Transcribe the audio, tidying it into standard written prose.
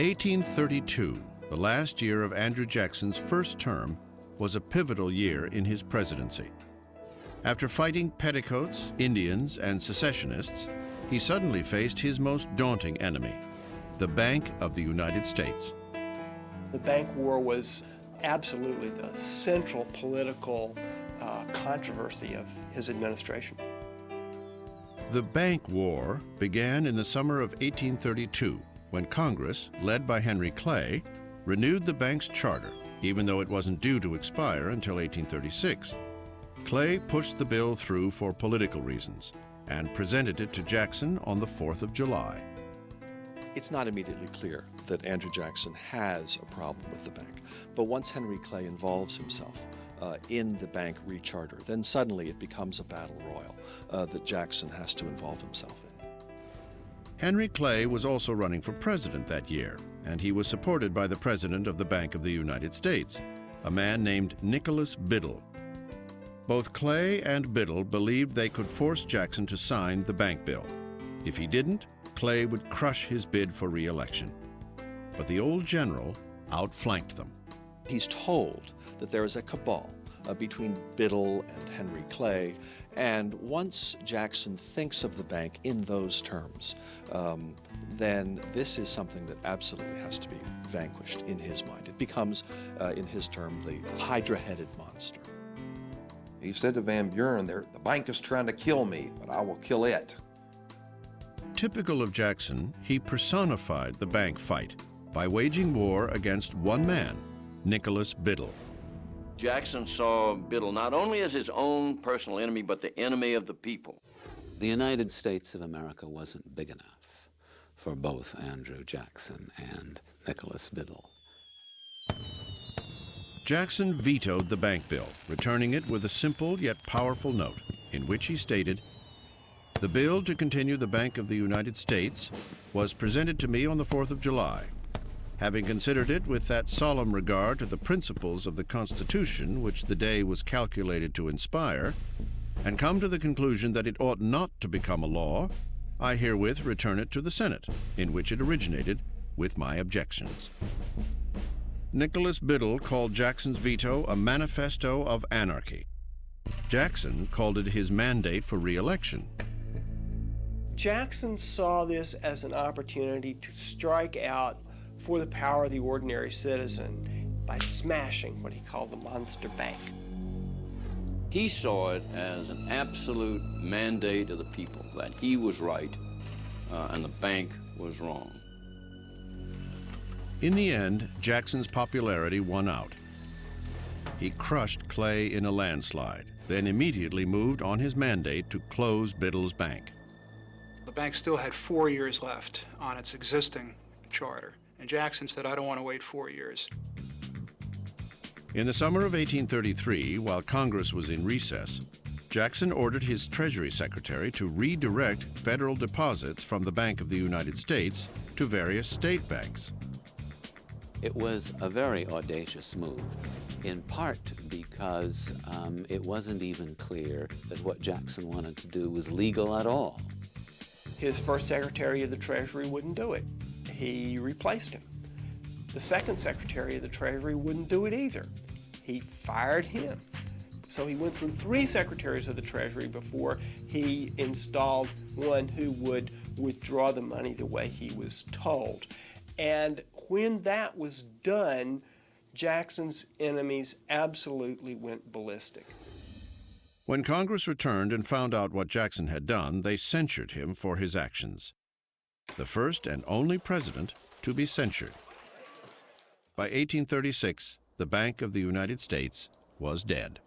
1832, the last year of Andrew Jackson's first term, was a pivotal year in his presidency. After fighting petticoats, Indians, and secessionists, he suddenly faced his most daunting enemy, the Bank of the United States. The bank war was absolutely the central political controversy of his administration. The Bank War began in the summer of 1832, when Congress, led by Henry Clay, renewed the bank's charter, even though it wasn't due to expire until 1836. Clay pushed the bill through for political reasons and presented it to Jackson on the 4th of July. It's not immediately clear that Andrew Jackson has a problem with the bank, but once Henry Clay involves himself in the bank recharter, then suddenly it becomes a battle royal that Jackson has to involve himself in. Henry Clay was also running for president that year, and he was supported by the president of the Bank of the United States, a man named Nicholas Biddle. Both Clay and Biddle believed they could force Jackson to sign the bank bill. If he didn't, Clay would crush his bid for re-election. But the old general outflanked them. He's told that there is a cabal between Biddle and Henry Clay, and once Jackson thinks of the bank in those terms, then this is something that absolutely has to be vanquished in his mind. It becomes, in his term, the hydra-headed monster. He said to Van Buren, the bank is trying to kill me, but I will kill it. Typical of Jackson, he personified the bank fight by waging war against one man, Nicholas Biddle. Jackson saw Biddle not only as his own personal enemy, but the enemy of the people. The United States of America wasn't big enough for both Andrew Jackson and Nicholas Biddle. Jackson vetoed the bank bill, returning it with a simple yet powerful note in which he stated, "The bill to continue the Bank of the United States was presented to me on the 4th of July. Having considered it with that solemn regard to the principles of the Constitution which the day was calculated to inspire, and come to the conclusion that it ought not to become a law, I herewith return it to the Senate, in which it originated, with my objections." Nicholas Biddle called Jackson's veto a manifesto of anarchy. Jackson called it his mandate for re-election. Jackson saw this as an opportunity to strike out for the power of the ordinary citizen by smashing what he called the monster bank. He saw it as an absolute mandate of the people, that he was right and the bank was wrong. In the end, Jackson's popularity won out. He crushed Clay in a landslide, then immediately moved on his mandate to close Biddle's bank. The bank still had 4 years left on its existing charter, and Jackson said, "I don't want to wait 4 years." In the summer of 1833, while Congress was in recess, Jackson ordered his Treasury Secretary to redirect federal deposits from the Bank of the United States to various state banks. It was a very audacious move, in part because it wasn't even clear that what Jackson wanted to do was legal at all. His first Secretary of the Treasury wouldn't do it. He replaced him. The second Secretary of the Treasury wouldn't do it either. He fired him. So he went through 3 Secretaries of the Treasury before he installed one who would withdraw the money the way he was told. And when that was done, Jackson's enemies absolutely went ballistic. When Congress returned and found out what Jackson had done, they censured him for his actions. The first and only president to be censured. By 1836, the Bank of the United States was dead.